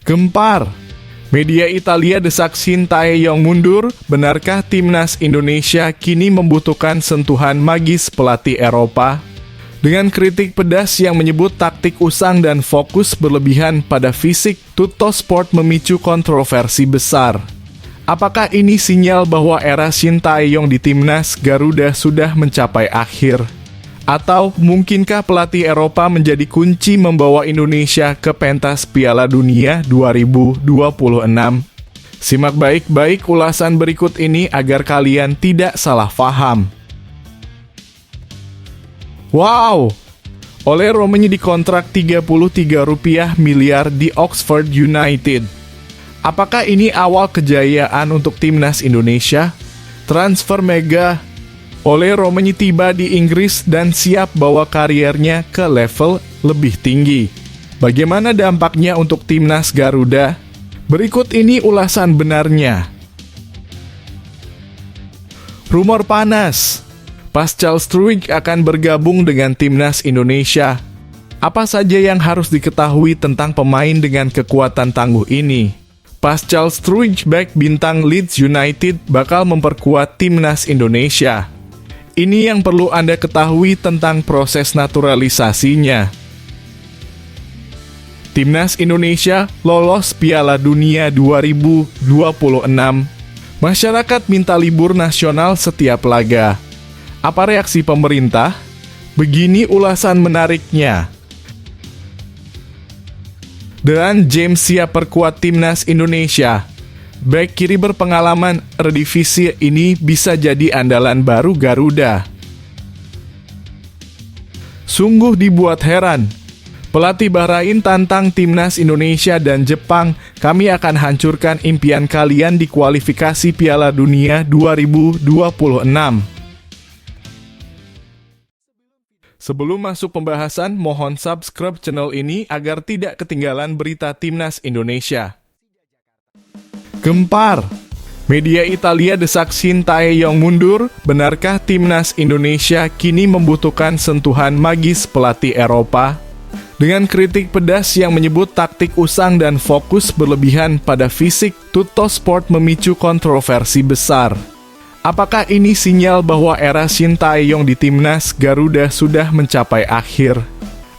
Gempar. Media Italia desak Sintayong mundur, benarkah timnas Indonesia kini membutuhkan sentuhan magis pelatih Eropa? Dengan kritik pedas yang menyebut taktik usang dan fokus berlebihan pada fisik, Tuttosport memicu kontroversi besar. Apakah ini sinyal bahwa era Sintayong di timnas Garuda sudah mencapai akhir? Atau mungkinkah pelatih Eropa menjadi kunci membawa Indonesia ke pentas Piala Dunia 2026? Simak baik-baik ulasan berikut ini agar kalian tidak salah paham. Wow! Oleh Romanya dikontrak Rp33 miliar di Oxford United. Apakah ini awal kejayaan untuk timnas Indonesia? Transfer mega. Oleh Romanya tiba di Inggris dan siap bawa kariernya ke level lebih tinggi. Bagaimana dampaknya untuk timnas Garuda? Berikut ini ulasan benarnya. Rumor panas. Pascal Struijk akan bergabung dengan timnas Indonesia. Apa saja yang harus diketahui tentang pemain dengan kekuatan tangguh ini? Pascal Struijk, bek bintang Leeds United, bakal memperkuat timnas Indonesia. Ini yang perlu Anda ketahui tentang proses naturalisasinya. Timnas Indonesia lolos Piala Dunia 2026. Masyarakat minta libur nasional setiap laga. Apa reaksi pemerintah? Begini ulasan menariknya. Dan James siap perkuat timnas Indonesia. Bek kiri berpengalaman Eredivisie ini bisa jadi andalan baru Garuda. Sungguh dibuat heran. Pelatih Bahrain tantang timnas Indonesia dan Jepang, kami akan hancurkan impian kalian di kualifikasi Piala Dunia 2026. Sebelum masuk pembahasan, mohon subscribe channel ini agar tidak ketinggalan berita timnas Indonesia. Gempar. Media Italia desak Sintayong mundur, benarkah timnas Indonesia kini membutuhkan sentuhan magis pelatih Eropa? Dengan kritik pedas yang menyebut taktik usang dan fokus berlebihan pada fisik, Tuttosport memicu kontroversi besar. Apakah ini sinyal bahwa era Sintayong di timnas Garuda sudah mencapai akhir?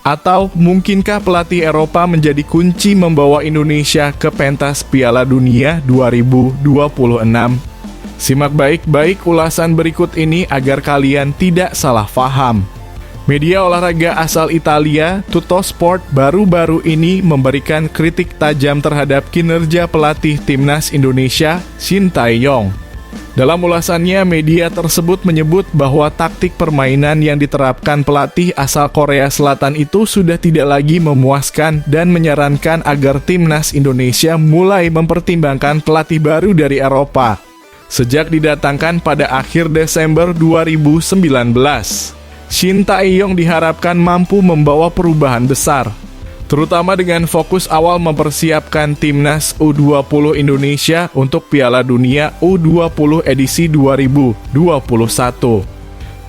Atau mungkinkah pelatih Eropa menjadi kunci membawa Indonesia ke pentas Piala Dunia 2026? Simak baik-baik ulasan berikut ini agar kalian tidak salah paham. Media olahraga asal Italia, Tuttosport, baru-baru ini memberikan kritik tajam terhadap kinerja pelatih timnas Indonesia, Sintayong. Dalam ulasannya, media tersebut menyebut bahwa taktik permainan yang diterapkan pelatih asal Korea Selatan itu sudah tidak lagi memuaskan dan menyarankan agar timnas Indonesia mulai mempertimbangkan pelatih baru dari Eropa sejak didatangkan pada akhir Desember 2019. Sintayong diharapkan mampu membawa perubahan besar, terutama dengan fokus awal mempersiapkan timnas U20 Indonesia untuk Piala Dunia U20 edisi 2021.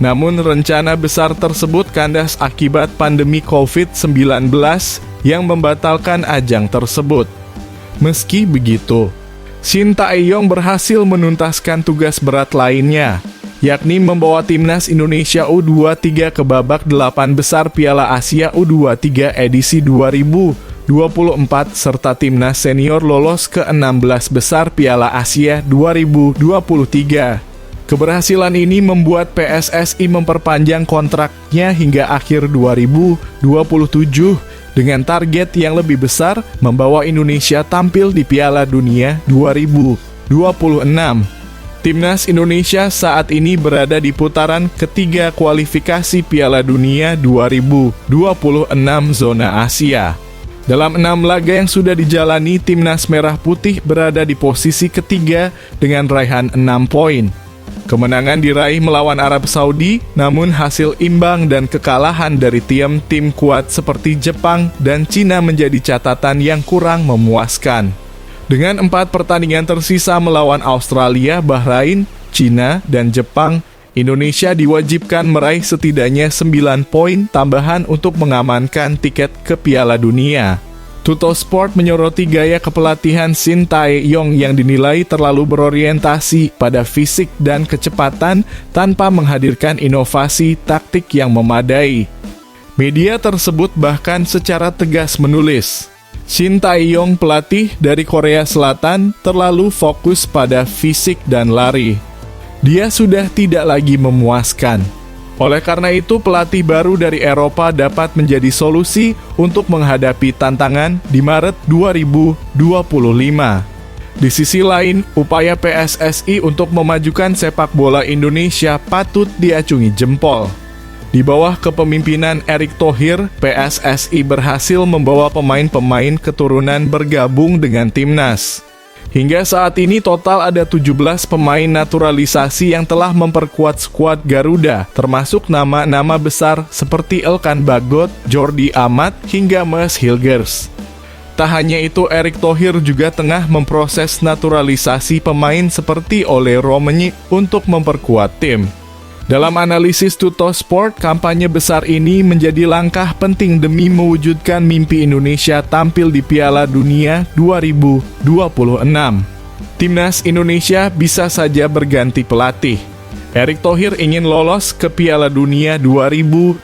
Namun rencana besar tersebut kandas akibat pandemi COVID-19 yang membatalkan ajang tersebut. Meski begitu, Sintayong berhasil menuntaskan tugas berat lainnya, yakni membawa timnas Indonesia U23 ke babak 8 besar Piala Asia U23 edisi 2024 serta timnas senior lolos ke 16 besar Piala Asia 2023. Keberhasilan ini membuat PSSI memperpanjang kontraknya hingga akhir 2027 dengan target yang lebih besar membawa Indonesia tampil di Piala Dunia 2026. Timnas Indonesia saat ini berada di putaran ketiga kualifikasi Piala Dunia 2026 zona Asia. Dalam 6 laga yang sudah dijalani, Timnas Merah Putih berada di posisi ketiga dengan raihan 6 poin. Kemenangan diraih melawan Arab Saudi, namun hasil imbang dan kekalahan dari tim-tim kuat seperti Jepang dan Cina menjadi catatan yang kurang memuaskan. Dengan 4 pertandingan tersisa melawan Australia, Bahrain, Cina, dan Jepang, Indonesia diwajibkan meraih setidaknya 9 poin tambahan untuk mengamankan tiket ke Piala Dunia. Tuttosport menyoroti gaya kepelatihan Shin Tae-yong yang dinilai terlalu berorientasi pada fisik dan kecepatan tanpa menghadirkan inovasi taktik yang memadai. Media tersebut bahkan secara tegas menulis, Shin Tae-yong, pelatih dari Korea Selatan, terlalu fokus pada fisik dan lari. Dia sudah tidak lagi memuaskan. Oleh karena itu, pelatih baru dari Eropa dapat menjadi solusi untuk menghadapi tantangan di Maret 2025. Di sisi lain, upaya PSSI untuk memajukan sepak bola Indonesia patut diacungi jempol. Di bawah kepemimpinan Erick Thohir, PSSI berhasil membawa pemain-pemain keturunan bergabung dengan timnas. Hingga saat ini total ada 17 pemain naturalisasi yang telah memperkuat skuad Garuda, termasuk nama-nama besar seperti Elkan Bagot, Jordi Amat, hingga Mees Hilgers. Tak hanya itu, Erick Thohir juga tengah memproses naturalisasi pemain seperti Ole Romeni untuk memperkuat tim. Dalam analisis Tuttosport, kampanye besar ini menjadi langkah penting demi mewujudkan mimpi Indonesia tampil di Piala Dunia 2026. Timnas Indonesia bisa saja berganti pelatih. Erick Thohir ingin lolos ke Piala Dunia 2026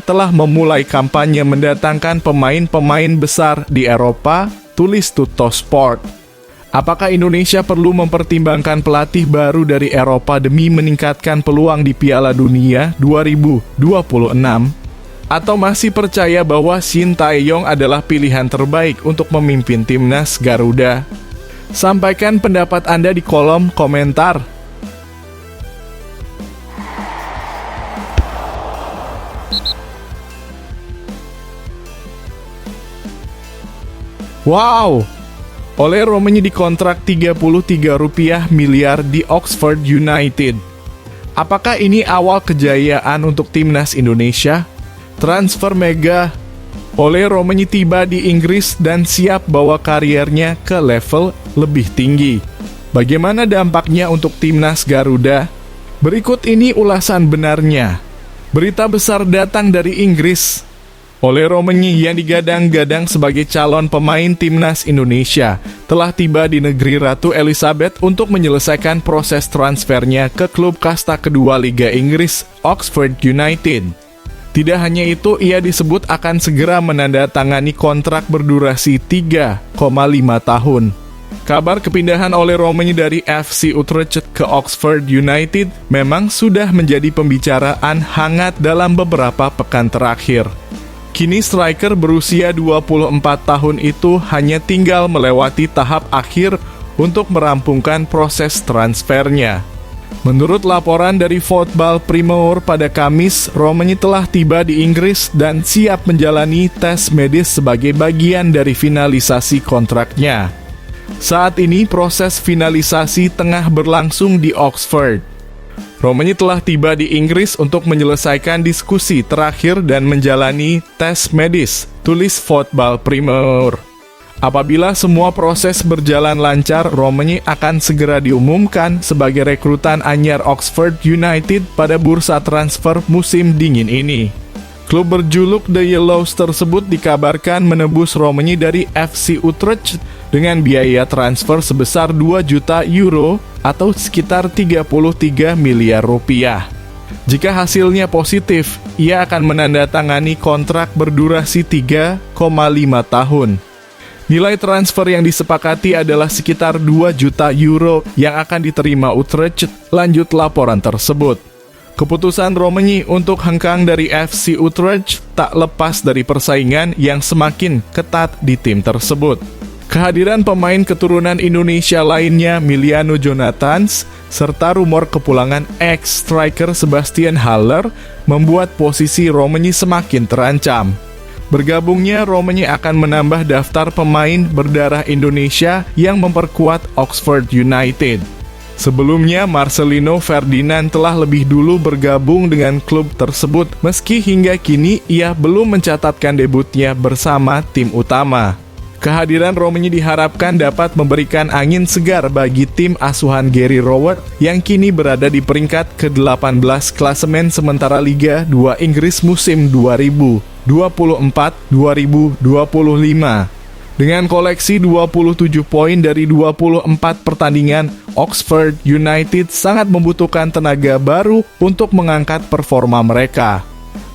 telah memulai kampanye mendatangkan pemain-pemain besar di Eropa, tulis Tuttosport. Apakah Indonesia perlu mempertimbangkan pelatih baru dari Eropa demi meningkatkan peluang di Piala Dunia 2026? Atau masih percaya bahwa Shin Tae-yong adalah pilihan terbaik untuk memimpin timnas Garuda? Sampaikan pendapat Anda di kolom komentar. Wow! Ole Romeni dikontrak Rp33 miliar di Oxford United. Apakah ini awal kejayaan untuk timnas Indonesia? Transfer mega. Ole Romeni tiba di Inggris dan siap bawa kariernya ke level lebih tinggi. Bagaimana dampaknya untuk timnas Garuda? Berikut ini ulasan benarnya. Berita besar datang dari Inggris. Ole Romeni yang digadang-gadang sebagai calon pemain timnas Indonesia telah tiba di negeri Ratu Elizabeth untuk menyelesaikan proses transfernya ke klub kasta kedua Liga Inggris, Oxford United. Tidak hanya itu, ia disebut akan segera menandatangani kontrak berdurasi 3,5 tahun. Kabar kepindahan Ole Romeni dari FC Utrecht ke Oxford United memang sudah menjadi pembicaraan hangat dalam beberapa pekan terakhir. Kini striker berusia 24 tahun itu hanya tinggal melewati tahap akhir untuk merampungkan proses transfernya. Menurut laporan dari Football Primeur pada Kamis, Romeni telah tiba di Inggris dan siap menjalani tes medis sebagai bagian dari finalisasi kontraknya. Saat ini proses finalisasi tengah berlangsung di Oxford. Romeni telah tiba di Inggris untuk menyelesaikan diskusi terakhir dan menjalani tes medis, tulis Football Primeur. Apabila semua proses berjalan lancar, Romeni akan segera diumumkan sebagai rekrutan anyar Oxford United pada bursa transfer musim dingin ini. Klub berjuluk The Yellows tersebut dikabarkan menebus Romeni dari FC Utrecht dengan biaya transfer sebesar 2 juta euro atau sekitar 33 miliar rupiah. Jika hasilnya positif, ia akan menandatangani kontrak berdurasi 3,5 tahun. Nilai transfer yang disepakati adalah sekitar 2 juta euro yang akan diterima Utrecht, lanjut laporan tersebut. Keputusan Romeni untuk hengkang dari FC Utrecht tak lepas dari persaingan yang semakin ketat di tim tersebut. Kehadiran pemain keturunan Indonesia lainnya, Miliano Jonathans, serta rumor kepulangan ex-striker Sebastian Haller membuat posisi Romeni semakin terancam. Bergabungnya Romeni akan menambah daftar pemain berdarah Indonesia yang memperkuat Oxford United. Sebelumnya, Marcelino Ferdinand telah lebih dulu bergabung dengan klub tersebut, meski hingga kini ia belum mencatatkan debutnya bersama tim utama. Kehadiran Romeni diharapkan dapat memberikan angin segar bagi tim asuhan Gary Rowett yang kini berada di peringkat ke-18 klasemen sementara Liga 2 Inggris musim 2025. 2024-2025. Dengan koleksi 27 poin dari 24 pertandingan, Oxford United sangat membutuhkan tenaga baru untuk mengangkat performa mereka.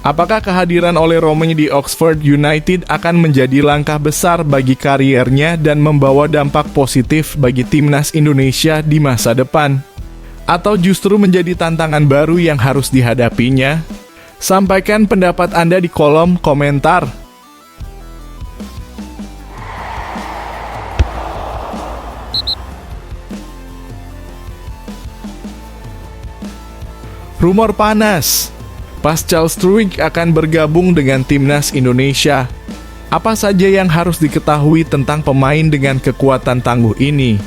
Apakah kehadiran Oleh Romani di Oxford United akan menjadi langkah besar bagi kariernya dan membawa dampak positif bagi timnas Indonesia di masa depan? Atau justru menjadi tantangan baru yang harus dihadapinya? Sampaikan pendapat Anda di kolom komentar. Rumor panas, Pascal Struijk akan bergabung dengan timnas Indonesia. Apa saja yang harus diketahui tentang pemain dengan kekuatan tangguh ini?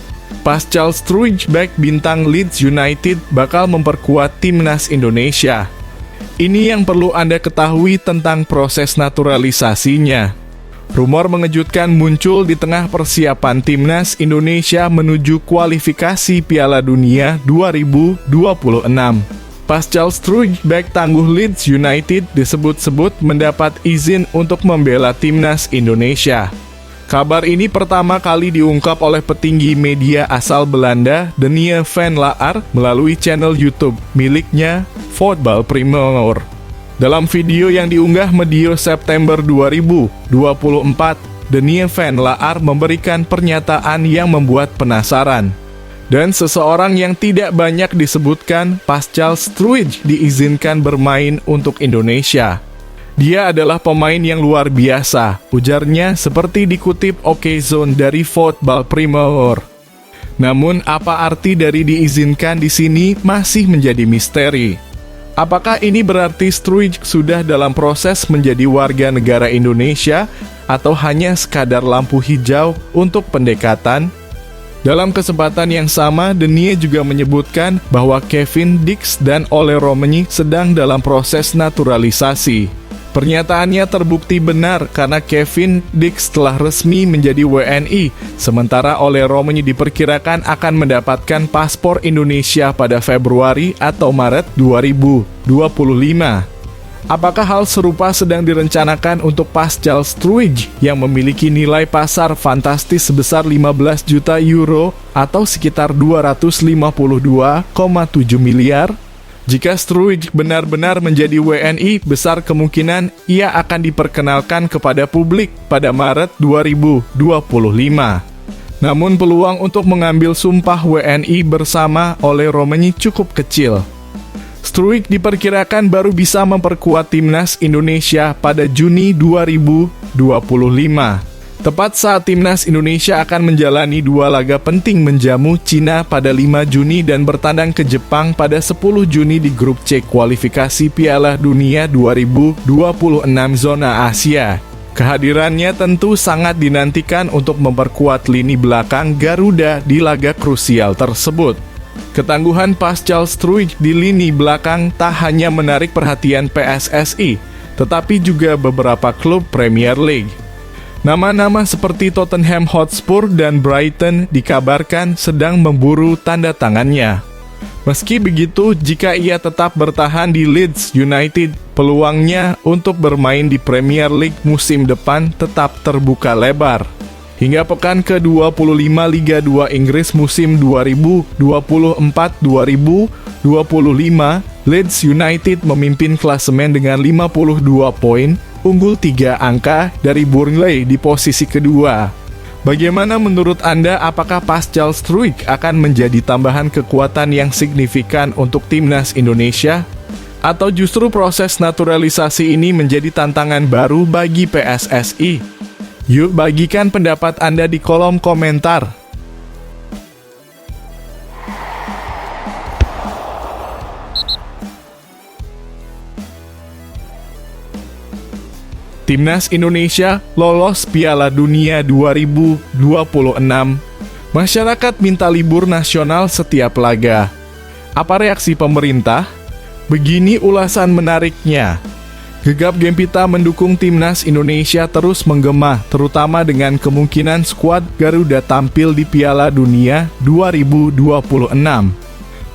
Pascal Struijk, bek bintang Leeds United, bakal memperkuat timnas Indonesia. Ini yang perlu Anda ketahui tentang proses naturalisasinya. Rumor mengejutkan muncul di tengah persiapan timnas Indonesia menuju kualifikasi Piala Dunia 2026. Pascal Struijk, bek tangguh Leeds United, disebut-sebut mendapat izin untuk membela timnas Indonesia. Kabar ini pertama kali diungkap oleh petinggi media asal Belanda, Denie van Laar, melalui channel YouTube miliknya, Voetbal Primeur. Dalam video yang diunggah medio September 2024, Denie van Laar memberikan pernyataan yang membuat penasaran. Dan seseorang yang tidak banyak disebutkan, Pascal Struijk diizinkan bermain untuk Indonesia. Dia adalah pemain yang luar biasa, ujarnya seperti dikutip Okezone dari Voetbal Primeur. Namun, apa arti dari diizinkan di sini masih menjadi misteri. Apakah ini berarti Struijk sudah dalam proses menjadi warga negara Indonesia atau hanya sekadar lampu hijau untuk pendekatan? Dalam kesempatan yang sama, Denie juga menyebutkan bahwa Kevin Dix dan Oleh Romani sedang dalam proses naturalisasi. Pernyataannya terbukti benar karena Kevin Dix telah resmi menjadi WNI, sementara Oleh Romani diperkirakan akan mendapatkan paspor Indonesia pada Februari atau Maret 2025. Apakah hal serupa sedang direncanakan untuk Pascal Struijk yang memiliki nilai pasar fantastis sebesar 15 juta euro atau sekitar 252,7 miliar? Jika Struijk benar-benar menjadi WNI, besar kemungkinan ia akan diperkenalkan kepada publik pada Maret 2025. Namun peluang untuk mengambil sumpah WNI bersama Oleh Romani cukup kecil. Struijk diperkirakan baru bisa memperkuat timnas Indonesia pada Juni 2025. Tepat saat timnas Indonesia akan menjalani 2 laga penting menjamu Cina pada 5 Juni dan bertandang ke Jepang pada 10 Juni di grup C kualifikasi Piala Dunia 2026 zona Asia. Kehadirannya tentu sangat dinantikan untuk memperkuat lini belakang Garuda di laga krusial tersebut. Ketangguhan Pascal Struijk di lini belakang tak hanya menarik perhatian PSSI, tetapi juga beberapa klub Premier League. Nama-nama seperti Tottenham Hotspur dan Brighton dikabarkan sedang memburu tanda tangannya. Meski begitu, jika ia tetap bertahan di Leeds United, peluangnya untuk bermain di Premier League musim depan tetap terbuka lebar. Hingga pekan ke-25 Liga 2 Inggris musim 2024-2025, Leeds United memimpin klasemen dengan 52 poin, unggul 3 angka dari Burnley di posisi kedua. Bagaimana menurut Anda, apakah Pascal Struijk akan menjadi tambahan kekuatan yang signifikan untuk timnas Indonesia? Atau justru proses naturalisasi ini menjadi tantangan baru bagi PSSI? Yuk bagikan pendapat Anda di kolom komentar. Timnas Indonesia lolos Piala Dunia 2026. Masyarakat minta libur nasional setiap laga. Apa reaksi pemerintah? Begini ulasan menariknya. Gegap gempita mendukung timnas Indonesia terus menggema, terutama dengan kemungkinan skuad Garuda tampil di Piala Dunia 2026.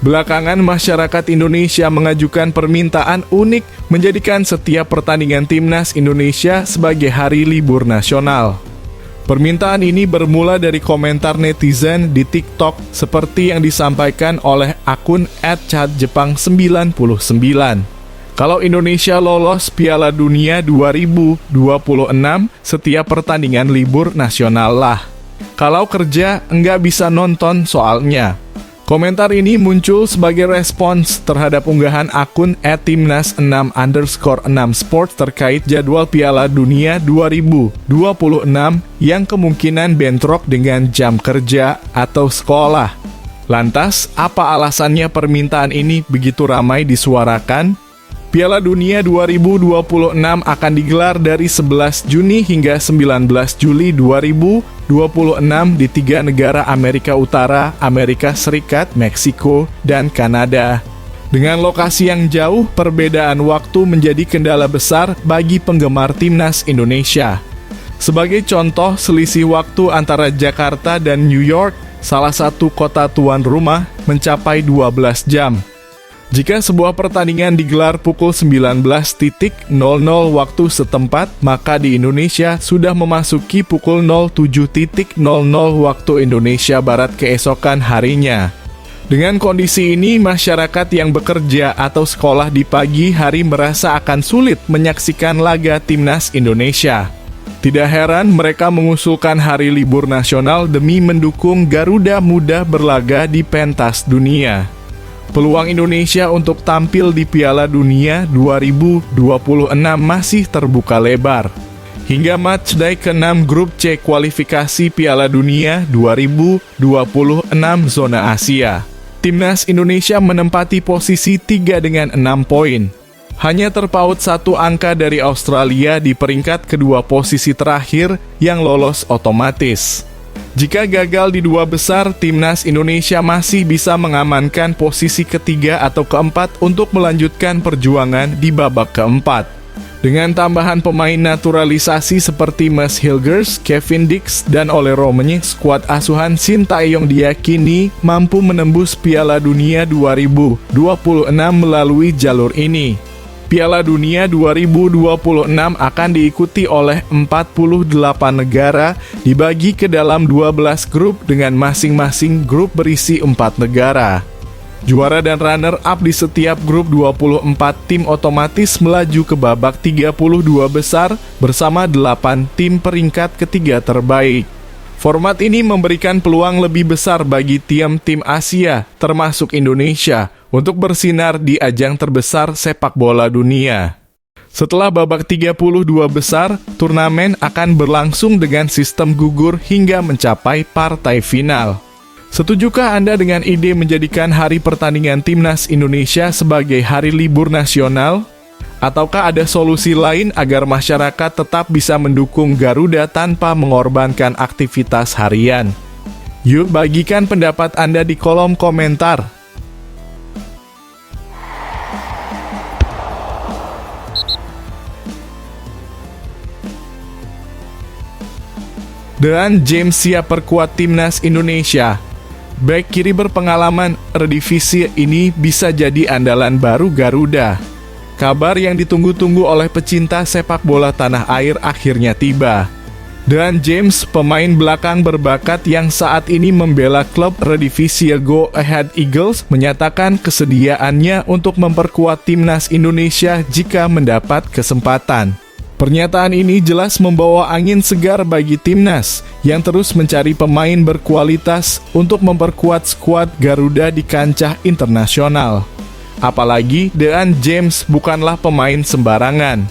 Belakangan masyarakat Indonesia mengajukan permintaan unik menjadikan setiap pertandingan timnas Indonesia sebagai hari libur nasional. Permintaan ini bermula dari komentar netizen di TikTok seperti yang disampaikan oleh akun @chatjepang99. Kalau Indonesia lolos Piala Dunia 2026, setiap pertandingan libur nasional lah. Kalau kerja, nggak bisa nonton soalnya. Komentar ini muncul sebagai respons terhadap unggahan akun @timnas6_6sport terkait jadwal Piala Dunia 2026 yang kemungkinan bentrok dengan jam kerja atau sekolah. Lantas, apa alasannya permintaan ini begitu ramai disuarakan? Piala Dunia 2026 akan digelar dari 11 Juni hingga 19 Juli 2026 di 3 negara Amerika Utara, Amerika Serikat, Meksiko, dan Kanada. Dengan lokasi yang jauh, perbedaan waktu menjadi kendala besar bagi penggemar timnas Indonesia. Sebagai contoh, selisih waktu antara Jakarta dan New York, salah satu kota tuan rumah, mencapai 12 jam. Jika sebuah pertandingan digelar pukul 19.00 waktu setempat, maka di Indonesia sudah memasuki pukul 07.00 waktu Indonesia Barat keesokan harinya. Dengan kondisi ini, masyarakat yang bekerja atau sekolah di pagi hari merasa akan sulit menyaksikan laga timnas Indonesia. Tidak heran mereka mengusulkan hari libur nasional demi mendukung Garuda Muda berlaga di pentas dunia. Peluang Indonesia untuk tampil di Piala Dunia 2026 masih terbuka lebar. Hingga matchday ke-6 grup C kualifikasi Piala Dunia 2026 zona Asia, timnas Indonesia menempati posisi 3 dengan 6 poin. Hanya terpaut 1 angka dari Australia di peringkat kedua posisi terakhir yang lolos otomatis. Jika gagal di 2 besar, timnas Indonesia masih bisa mengamankan posisi ketiga atau keempat untuk melanjutkan perjuangan di babak keempat. Dengan tambahan pemain naturalisasi seperti Mas Hilgers, Kevin Dix, dan Ole Romani, skuad asuhan Sintayong diyakini mampu menembus Piala Dunia 2026 melalui jalur ini. Piala Dunia 2026 akan diikuti oleh 48 negara dibagi ke dalam 12 grup dengan masing-masing grup berisi 4 negara. Juara dan runner-up di setiap grup 24 tim otomatis melaju ke babak 32 besar bersama 8 tim peringkat ketiga terbaik. Format ini memberikan peluang lebih besar bagi tim-tim Asia, termasuk Indonesia, untuk bersinar di ajang terbesar sepak bola dunia. Setelah babak 32 besar, turnamen akan berlangsung dengan sistem gugur hingga mencapai partai final. Setujukah Anda dengan ide menjadikan hari pertandingan timnas Indonesia sebagai hari libur nasional? Ataukah ada solusi lain agar masyarakat tetap bisa mendukung Garuda tanpa mengorbankan aktivitas harian? Yuk bagikan pendapat Anda di kolom komentar. Dan James siap perkuat timnas Indonesia. Bek kiri berpengalaman redivisi ini bisa jadi andalan baru Garuda. Kabar yang ditunggu-tunggu oleh pecinta sepak bola tanah air akhirnya tiba. Dan James, pemain belakang berbakat yang saat ini membela klub redivisi Go Ahead Eagles, menyatakan kesediaannya untuk memperkuat timnas Indonesia jika mendapat kesempatan. Pernyataan ini jelas membawa angin segar bagi timnas yang terus mencari pemain berkualitas untuk memperkuat skuad Garuda di kancah internasional. Apalagi Dean James bukanlah pemain sembarangan.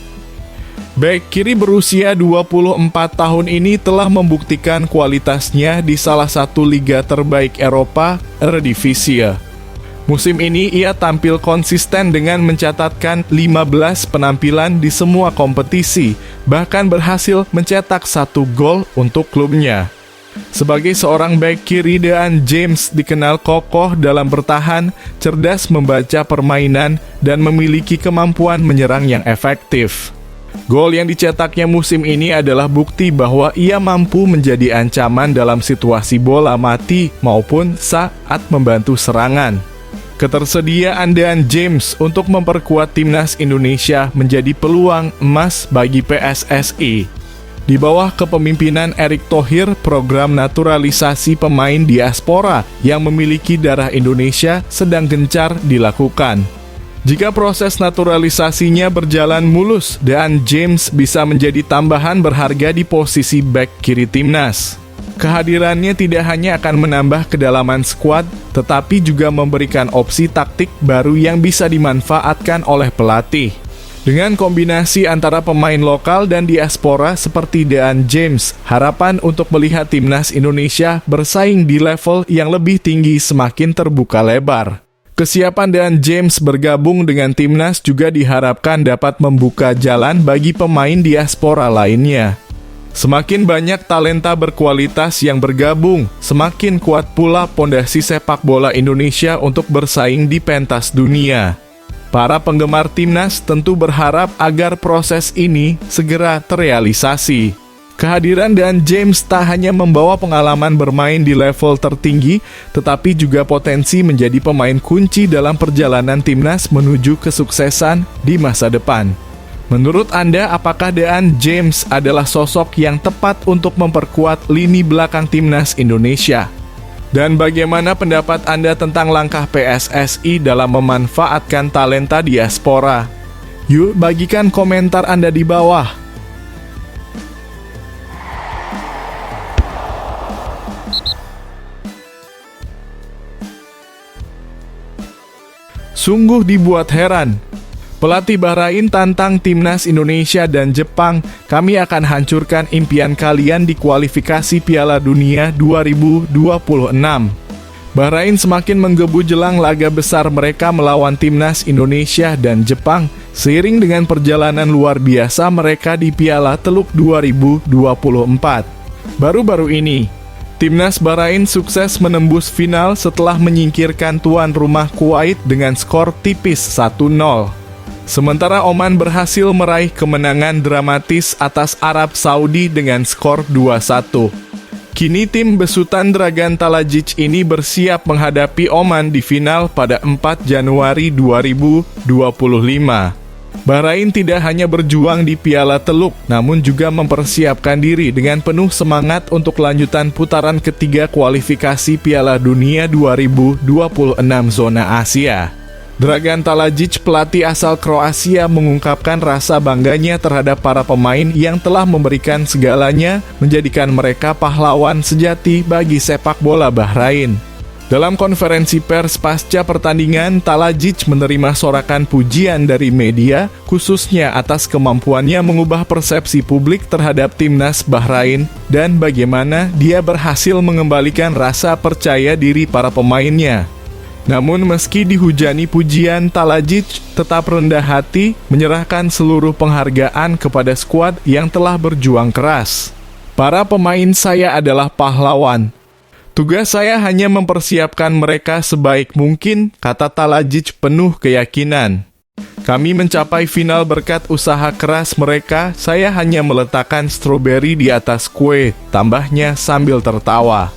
Bek kiri berusia 24 tahun ini telah membuktikan kualitasnya di salah satu liga terbaik Eropa, Eredivisie. Musim ini ia tampil konsisten dengan mencatatkan 15 penampilan di semua kompetisi, bahkan berhasil mencetak 1 gol untuk klubnya. Sebagai seorang bek kiri, Dean James dikenal kokoh dalam bertahan, cerdas membaca permainan, dan memiliki kemampuan menyerang yang efektif. Gol yang dicetaknya musim ini adalah bukti bahwa ia mampu menjadi ancaman dalam situasi bola mati maupun saat membantu serangan. Ketersediaan Dean James untuk memperkuat timnas Indonesia menjadi peluang emas bagi PSSI. Di bawah kepemimpinan Erick Thohir, program naturalisasi pemain diaspora yang memiliki darah Indonesia sedang gencar dilakukan. Jika proses naturalisasinya berjalan mulus, Dean James bisa menjadi tambahan berharga di posisi bek kiri timnas. Kehadirannya tidak hanya akan menambah kedalaman skuad, tetapi juga memberikan opsi taktik baru yang bisa dimanfaatkan oleh pelatih. Dengan kombinasi antara pemain lokal dan diaspora seperti Dean James, harapan untuk melihat timnas Indonesia bersaing di level yang lebih tinggi semakin terbuka lebar. Kesiapan Dean James bergabung dengan timnas juga diharapkan dapat membuka jalan bagi pemain diaspora lainnya. Semakin banyak talenta berkualitas yang bergabung, semakin kuat pula pondasi sepak bola Indonesia untuk bersaing di pentas dunia. Para penggemar timnas tentu berharap agar proses ini segera terrealisasi. Kehadiran Dean James tak hanya membawa pengalaman bermain di level tertinggi, tetapi juga potensi menjadi pemain kunci dalam perjalanan timnas menuju kesuksesan di masa depan. Menurut Anda, apakah Dean James adalah sosok yang tepat untuk memperkuat lini belakang timnas Indonesia? Dan bagaimana pendapat Anda tentang langkah PSSI dalam memanfaatkan talenta diaspora? Yuk bagikan komentar Anda di bawah. Sungguh dibuat heran. Pelatih Bahrain tantang timnas Indonesia dan Jepang, kami akan hancurkan impian kalian di kualifikasi Piala Dunia 2026. Bahrain semakin menggebu jelang laga besar mereka melawan timnas Indonesia dan Jepang, seiring dengan perjalanan luar biasa mereka di Piala Teluk 2024. Baru-baru ini, timnas Bahrain sukses menembus final setelah menyingkirkan tuan rumah Kuwait dengan skor tipis 1-0. Sementara Oman berhasil meraih kemenangan dramatis atas Arab Saudi dengan skor 2-1. Kini tim besutan Dragan Talajic ini bersiap menghadapi Oman di final pada 4 Januari 2025. Bahrain tidak hanya berjuang di Piala Teluk, namun juga mempersiapkan diri dengan penuh semangat untuk lanjutan putaran ketiga kualifikasi Piala Dunia 2026 zona Asia. Dragan Talajic, pelatih asal Kroasia, mengungkapkan rasa bangganya terhadap para pemain yang telah memberikan segalanya, menjadikan mereka pahlawan sejati bagi sepak bola Bahrain. Dalam konferensi pers pasca pertandingan, Talajic menerima sorakan pujian dari media, khususnya atas kemampuannya mengubah persepsi publik terhadap timnas Bahrain dan bagaimana dia berhasil mengembalikan rasa percaya diri para pemainnya. Namun meski dihujani pujian, Talajic tetap rendah hati menyerahkan seluruh penghargaan kepada skuad yang telah berjuang keras. Para pemain saya adalah pahlawan. Tugas saya hanya mempersiapkan mereka sebaik mungkin, kata Talajic penuh keyakinan. Kami mencapai final berkat usaha keras mereka, saya hanya meletakkan stroberi di atas kue, tambahnya sambil tertawa.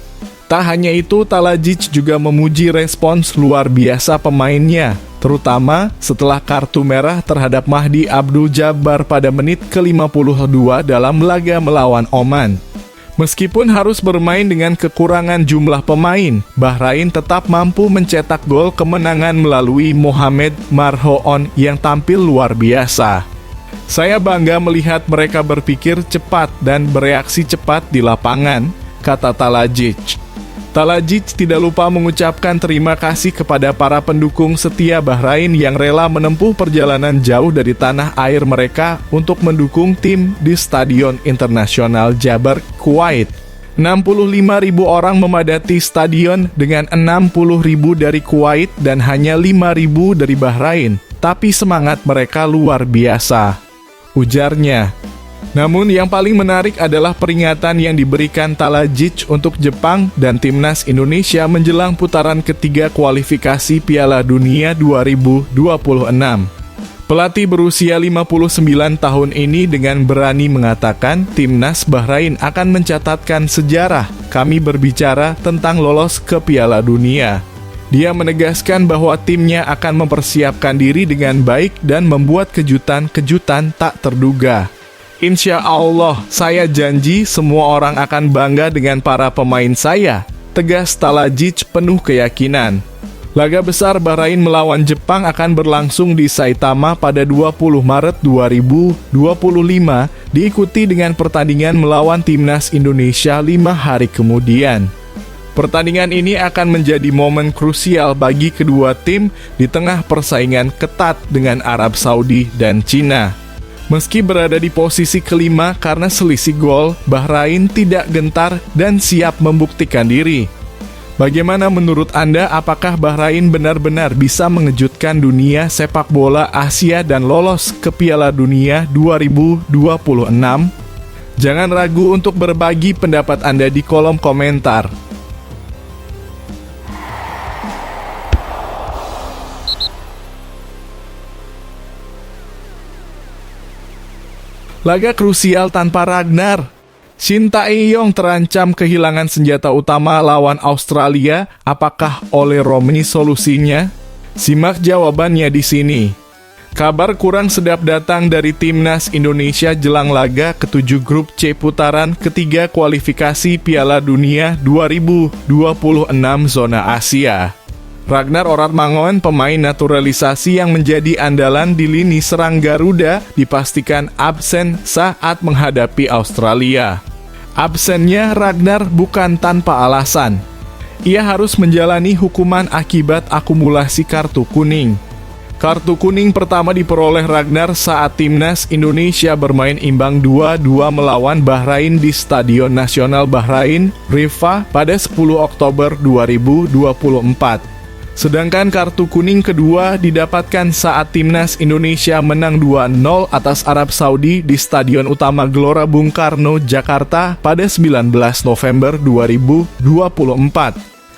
Tak hanya itu, Talajic juga memuji respons luar biasa pemainnya, terutama setelah kartu merah terhadap Mahdi Abdul Jabbar pada menit ke-52 dalam laga melawan Oman. Meskipun harus bermain dengan kekurangan jumlah pemain, Bahrain tetap mampu mencetak gol kemenangan melalui Mohamed Marhoon yang tampil luar biasa. Saya bangga melihat mereka berpikir cepat dan bereaksi cepat di lapangan, kata Talajic. Talajic tidak lupa mengucapkan terima kasih kepada para pendukung setia Bahrain yang rela menempuh perjalanan jauh dari tanah air mereka untuk mendukung tim di Stadion Internasional Jabbar, Kuwait. 65.000 orang memadati stadion dengan 60.000 dari Kuwait dan hanya 5.000 dari Bahrain, tapi semangat mereka luar biasa, ujarnya. Namun yang paling menarik adalah peringatan yang diberikan Talajic untuk Jepang dan timnas Indonesia menjelang putaran ketiga kualifikasi Piala Dunia 2026. Pelatih berusia 59 tahun ini dengan berani mengatakan timnas Bahrain akan mencatatkan sejarah. Kami berbicara tentang lolos ke Piala Dunia. Dia menegaskan bahwa timnya akan mempersiapkan diri dengan baik dan membuat kejutan-kejutan tak terduga. Insya Allah, saya janji semua orang akan bangga dengan para pemain saya, tegas Talajic penuh keyakinan. Laga besar Bahrain melawan Jepang akan berlangsung di Saitama pada 20 Maret 2025, diikuti dengan pertandingan melawan Timnas Indonesia 5 hari kemudian. Pertandingan ini akan menjadi momen krusial bagi kedua tim di tengah persaingan ketat dengan Arab Saudi dan Cina. Meski berada di posisi kelima karena selisih gol, Bahrain tidak gentar dan siap membuktikan diri. Bagaimana menurut Anda, apakah Bahrain benar-benar bisa mengejutkan dunia sepak bola Asia dan lolos ke Piala Dunia 2026? Jangan ragu untuk berbagi pendapat Anda di kolom komentar. Laga krusial tanpa Ragnar. Shin Tae-yong terancam kehilangan senjata utama lawan Australia. Apakah Ole Romeni solusinya? Simak jawabannya di sini. Kabar kurang sedap datang dari Timnas Indonesia jelang laga ketujuh grup C putaran ketiga kualifikasi Piala Dunia 2026 zona Asia. Ragnar Oratmangoen, pemain naturalisasi yang menjadi andalan di lini serang Garuda, dipastikan absen saat menghadapi Australia. Absennya Ragnar bukan tanpa alasan. Ia harus menjalani hukuman akibat akumulasi kartu kuning. Kartu kuning pertama diperoleh Ragnar saat Timnas Indonesia bermain imbang 2-2 melawan Bahrain di Stadion Nasional Bahrain, Rifa, pada 10 Oktober 2024. Sedangkan kartu kuning kedua didapatkan saat Timnas Indonesia menang 2-0 atas Arab Saudi di Stadion Utama Gelora Bung Karno, Jakarta pada 19 November 2024.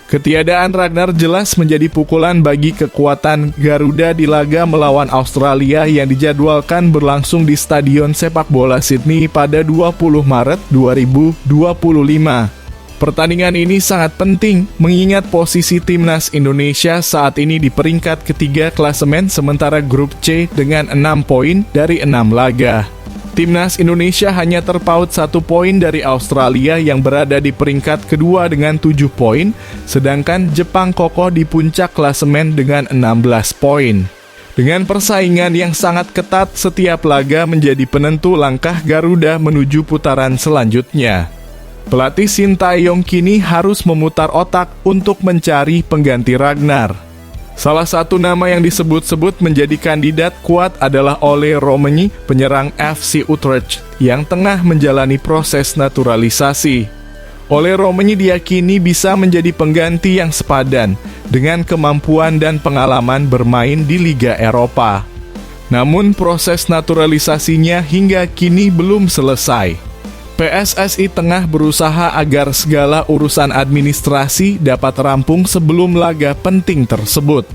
Ketiadaan Ragnar jelas menjadi pukulan bagi kekuatan Garuda di laga melawan Australia yang dijadwalkan berlangsung di Stadion Sepak Bola Sydney pada 20 Maret 2025. Pertandingan ini sangat penting mengingat posisi Timnas Indonesia saat ini di peringkat ketiga klasemen sementara grup C dengan 6 poin dari 6 laga. Timnas Indonesia hanya terpaut 1 poin dari Australia yang berada di peringkat kedua dengan 7 poin, sedangkan Jepang kokoh di puncak klasemen dengan 16 poin. Dengan persaingan yang sangat ketat, setiap laga menjadi penentu langkah Garuda menuju putaran selanjutnya. Pelatih Shin Tae-yong kini harus memutar otak untuk mencari pengganti Ragnar. Salah satu nama yang disebut-sebut menjadi kandidat kuat adalah Ole Romeni, penyerang FC Utrecht yang tengah menjalani proses naturalisasi. Ole Romeni diyakini bisa menjadi pengganti yang sepadan dengan kemampuan dan pengalaman bermain di Liga Eropa. Namun proses naturalisasinya hingga kini belum selesai. PSSI tengah berusaha agar segala urusan administrasi dapat rampung sebelum laga penting tersebut.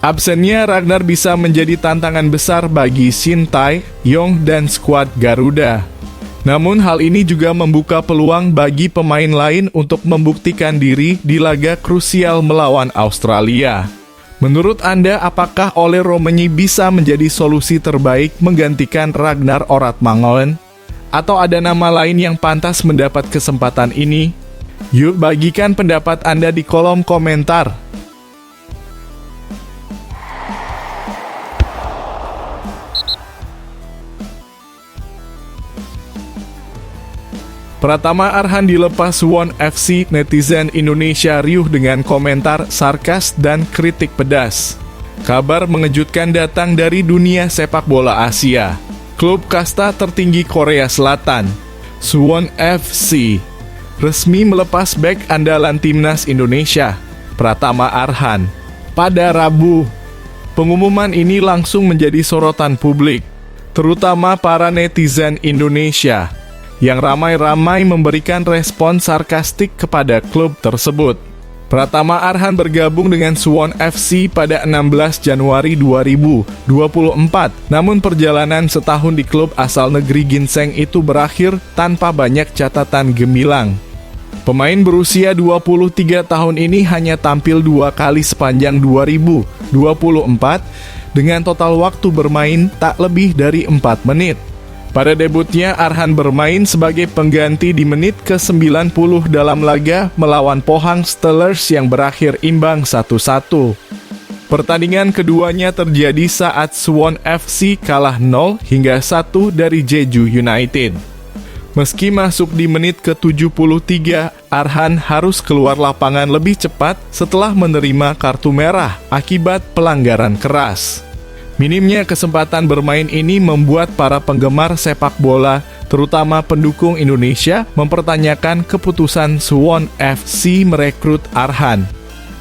Absennya Ragnar bisa menjadi tantangan besar bagi Shin Tae-yong dan skuad Garuda. Namun hal ini juga membuka peluang bagi pemain lain untuk membuktikan diri di laga krusial melawan Australia. Menurut Anda, apakah Ole Romeni bisa menjadi solusi terbaik menggantikan Ragnar Oratmangoen? Atau ada nama lain yang pantas mendapat kesempatan ini? Yuk bagikan pendapat Anda di kolom komentar. Pratama Arhan dilepas Suwon FC, netizen Indonesia riuh dengan komentar sarkas dan kritik pedas. Kabar mengejutkan datang dari dunia sepak bola Asia. Klub kasta tertinggi Korea Selatan, Suwon FC, resmi melepas bek andalan Timnas Indonesia, Pratama Arhan, pada Rabu. Pengumuman ini langsung menjadi sorotan publik, terutama para netizen Indonesia, yang ramai-ramai memberikan respon sarkastik kepada klub tersebut. Pratama Arhan bergabung dengan Suwon FC pada 16 Januari 2024, namun perjalanan setahun di klub asal negeri ginseng itu berakhir tanpa banyak catatan gemilang. Pemain berusia 23 tahun ini hanya tampil 2 kali sepanjang 2024 dengan total waktu bermain tak lebih dari 4 menit. Pada debutnya, Arhan bermain sebagai pengganti di menit ke-90 dalam laga melawan Pohang Steelers yang berakhir imbang 1-1. Pertandingan keduanya terjadi saat Suwon FC kalah 0-1 dari Jeju United. Meski masuk di menit ke-73, Arhan harus keluar lapangan lebih cepat setelah menerima kartu merah akibat pelanggaran keras. Minimnya kesempatan bermain ini membuat para penggemar sepak bola, terutama pendukung Indonesia, mempertanyakan keputusan Suwon FC merekrut Arhan.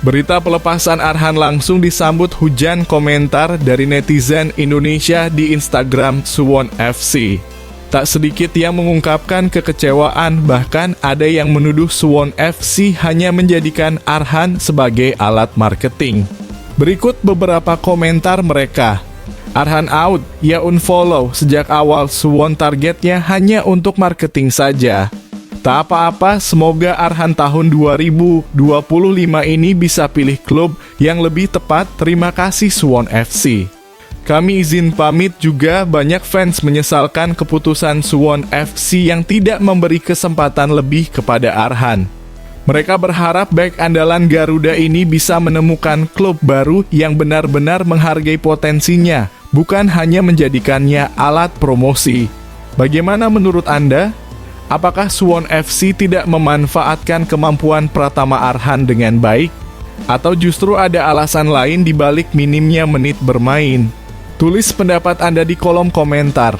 Berita pelepasan Arhan langsung disambut hujan komentar dari netizen Indonesia di Instagram Suwon FC. Tak sedikit yang mengungkapkan kekecewaan, bahkan ada yang menuduh Suwon FC hanya menjadikan Arhan sebagai alat marketing. Berikut beberapa komentar mereka. Arhan out, ya unfollow, sejak awal Suwon targetnya hanya untuk marketing saja. Tak apa-apa, semoga Arhan tahun 2025 ini bisa pilih klub yang lebih tepat. Terima kasih Suwon FC. Kami izin pamit juga, banyak fans menyesalkan keputusan Suwon FC yang tidak memberi kesempatan lebih kepada Arhan. Mereka berharap bek andalan Garuda ini bisa menemukan klub baru yang benar-benar menghargai potensinya, bukan hanya menjadikannya alat promosi. Bagaimana menurut Anda? Apakah Suwon FC tidak memanfaatkan kemampuan Pratama Arhan dengan baik? Atau justru ada alasan lain di balik minimnya menit bermain? Tulis pendapat Anda di kolom komentar.